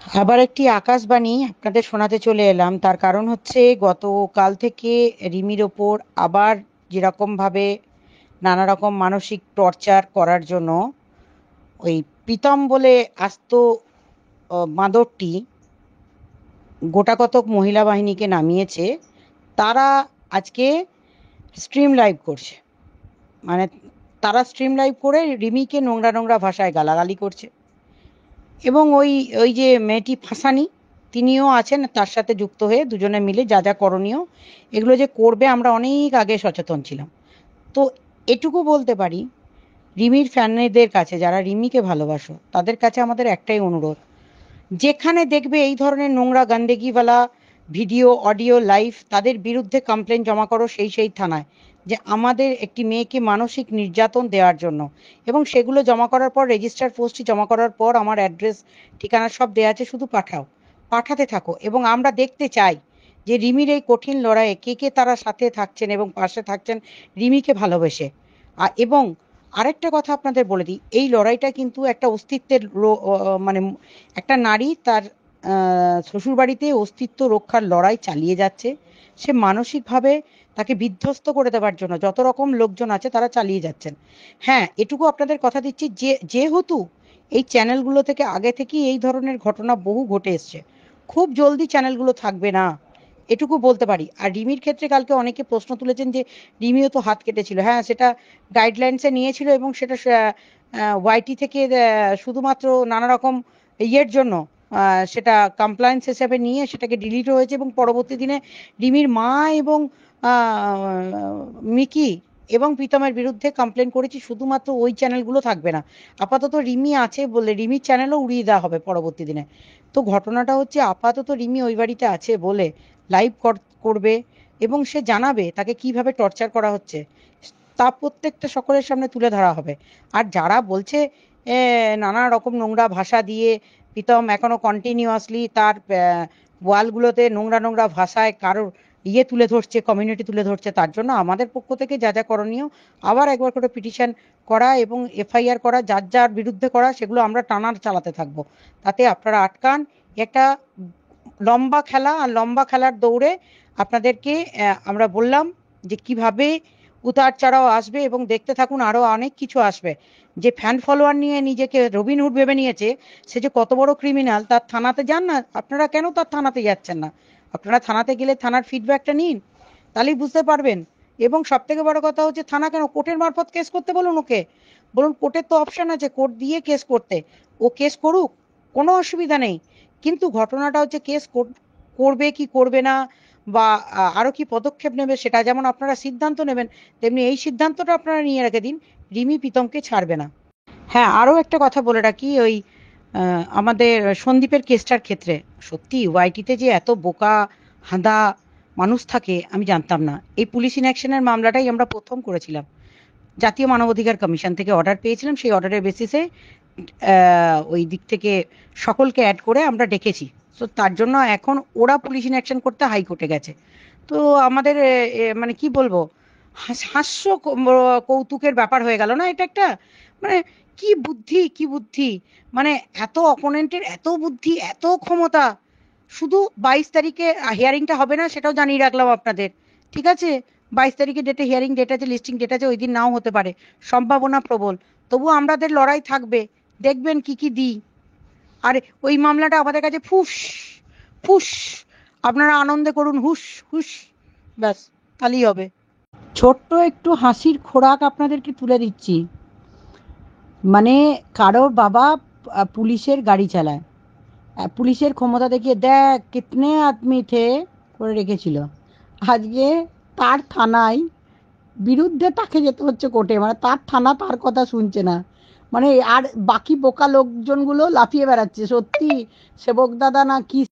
আবার একটি আকাশবাণী আপনাদের শোনাতে চলে এলাম। তার কারণ হচ্ছে গতকাল থেকে রিমির ওপর আবার যেরকমভাবে নানা রকম মানসিক টর্চার করার জন্য ওই প্রীতম বলে আস্ত বাঁদরটি গোটাকতক মহিলা বাহিনীকে নামিয়েছে। তারা আজকে স্ট্রিম লাইভ করছে, মানে তারা স্ট্রিম লাইভ করে রিমিকে নোংরা নোংরা ভাষায় গালাগালি করছে। এবং ওই ওই যে মেয়েটি ফাঁসানি, তিনিও আছেন তার সাথে যুক্ত হয়ে দুজনে মিলে যা যা করণীয় এগুলো যে করবে আমরা অনেক আগে সচেতন ছিলাম। তো এটুকু বলতে পারি, রিমির ফ্যানেদের কাছে, যারা রিমিকে ভালোবাসো তাদের কাছে আমাদের একটাই অনুরোধ, যেখানে দেখবে এই ধরনের নোংরা গান্দেগিওয়ালা ভিডিও অডিও লাইভ, তাদের বিরুদ্ধে কমপ্লেন জমা করো সেই সেই থানায়, যে আমাদের একটি মেয়েকে মানসিক নির্যাতন দেওয়ার জন্য। এবং সেগুলো জমা করার পর, রেজিস্টার পোস্টটি জমা করার পর আমার অ্যাড্রেস ঠিকানা সব দেওয়া আছে, শুধু পাঠাও, পাঠাতে থাকো। এবং আমরা দেখতে চাই যে রিমির এই কঠিন লড়াইয়ে কে কে তারা সাথে থাকছেন এবং পাশে থাকছেন রিমিকে ভালোবেসে। এবং আরেকটা কথা আপনাদের বলে দিই, এই লড়াইটা কিন্তু একটা অস্তিত্বের মানে একটা নারী তার শ্বশুরবাড়িতে অস্তিত্ব রক্ষার লড়াই চালিয়ে যাচ্ছে। সে মানসিকভাবে তাকে বিধ্বস্ত করে দেওয়ার জন্য যত রকম লোকজন আছে তারা চালিয়ে যাচ্ছেন। হ্যাঁ, এটুকু আপনাদের কথা দিচ্ছি যে যেহেতু এই চ্যানেলগুলো থেকে আগে থেকেই এই ধরনের ঘটনা বহু ঘটে এসছে, খুব জলদি চ্যানেলগুলো থাকবে না, এটুকু বলতে পারি। আর রিমির ক্ষেত্রে কালকে অনেকে প্রশ্ন তুলেছেন যে রিমিও তো হাত কেটেছিল। হ্যাঁ, সেটা গাইডলাইন্সে নিয়েছিল এবং সেটা ওয়াইটি থেকে শুধুমাত্র নানা রকম ইয়ের জন্য সেটা কমপ্লায়েন্স হিসেবে নিয়ে সেটাকে ডিলিট হয়েছে। এবং পরবর্তী দিনে রিমির মা এবং মিকি এবং প্রীতমের বিরুদ্ধে কমপ্লেন করেছি, শুধুমাত্র ওই চ্যানেলগুলো থাকবে না। আপাতত রিমি আছে বলে রিমির চ্যানেলও উড়িয়ে দেওয়া হবে পরবর্তী দিনে। তো ঘটনাটা হচ্ছে আপাতত রিমি ওই বাড়িতে আছে বলে লাইভ করবে এবং সে জানাবে তাকে কিভাবে টর্চার করা হচ্ছে, তা প্রত্যেকটা সকলের সামনে তুলে ধরা হবে। আর যারা বলছে নানা রকম নোংরা ভাষা দিয়ে প্রীতম এখনো কন্টিনিউয়াসলি তার ওয়ালগুলোতে নোংরা নোংরা ভাষায় কারোর তুলে ধরছে, কমিউনিটি তুলে ধরছে, তার জন্য আমাদের পক্ষ থেকে যা যা করণীয়, আবার একবার করে পিটিশন করা এবং এফআইআর করা, যার যার বিরুদ্ধে করা, সেগুলো আমরা টানার চালাতে থাকবো। তাতে আপনারা আটকান। একটা লম্বা খেলা, আর লম্বা খেলার দৌড়ে আপনাদেরকে আমরা বললাম যে কিভাবে উতার চড়াও আসবে এবং দেখতে থাকুন, আরো অনেক কিছু আসবে। যে ফ্যান ফলোয়ার নিয়ে নিজেকে রবিনহুড ভেবে নিয়েছে, সে যে কত বড় ক্রিমিনাল, তার থানাতে যান না আপনারা। কেন তার থানাতে যাচ্ছেন না? আপনারা থানাতে গেলে থানার ফিডব্যাকটা নিন, তাহলেই বুঝতে পারবেন। এবং সব থেকে বড় কথা হচ্ছে, থানা কেন, কোর্টের মারফত কেস করতে বলুন ওকে। বলুন কোর্টের তো অপশন আছে কোর্ট দিয়ে কেস করতে, ও কেস করুক, কোনো অসুবিধা নেই। কিন্তু ঘটনাটা হচ্ছে কেস করবে কি করবে না, বা আরো কি পদক্ষেপ নেবে, সেটা যেমন আপনারা সিদ্ধান্ত নেবেন, তেমনি এই সিদ্ধান্তটা আপনারা নিয়ে রেখে দিন, রিমি প্রীতমকে ছাড়বে না। হ্যাঁ, আরো একটা কথা বলে রাখি, ওই আমাদের সন্দীপের কেসটার ক্ষেত্রে সত্যি ওয়াইটিতে যে এত বোকা হাঁদা মানুষ থাকে আমি জানতাম না। এই পুলিশ ইনঅ্যাকশনের মামলাটাই আমরা প্রথম করেছিলাম, জাতীয় মানবাধিকার কমিশন থেকে অর্ডার পেয়েছিলাম, সেই অর্ডারের বেসিসে ওই দিক থেকে সকলকে অ্যাড করে আমরা ডেকেছি। তো তার জন্য এখন ওরা পুলিশ ইনঅ্যাকশন করতে হাইকোর্টে গেছে। তো আমাদের মানে কি বলবো, হাস্য কৌতুকের ব্যাপার হয়ে গেল না এটা একটা? মানে কি বুদ্ধি, কি বুদ্ধি! মানে এত অপোনেন্টের এত বুদ্ধি, এত ক্ষমতা! শুধু 22 তারিখে হিয়ারিংটা হবে না সেটাও জানিয়ে রাখলাম আপনাদের, ঠিক আছে? 22 তারিখে ডেটে হিয়ারিং ডেট আছে, লিস্টিং ডেট আছে, ওই দিন নাও হতে পারে, সম্ভাবনা প্রবল। তবু আমাদের লড়াই থাকবে, দেখবেন কি কি দিই। আর ওই মামলাটা আমাদের কাছে ফুস ফুস, আপনারা আনন্দে করুন হুস হুস, ব্যাস, তাহলেই হবে। ছোট্ট একটু হাসির খোরাক আপনাদেরকে তুলে দিচ্ছি। মানে কারোর বাবা পুলিশের গাড়ি চালায়, পুলিশের ক্ষমতা দেখিয়ে দেখ কিতনে আদমি থে করে রেখেছিল। আজকে তার থানায় বিরুদ্ধে তাকে যেতে হচ্ছে কোর্টে, মানে তার থানা তার কথা শুনছে না। মানে আর বাকি বোকা লোকজনগুলো লাফিয়ে বেড়াচ্ছে। সত্যি সেবক দাদা না কি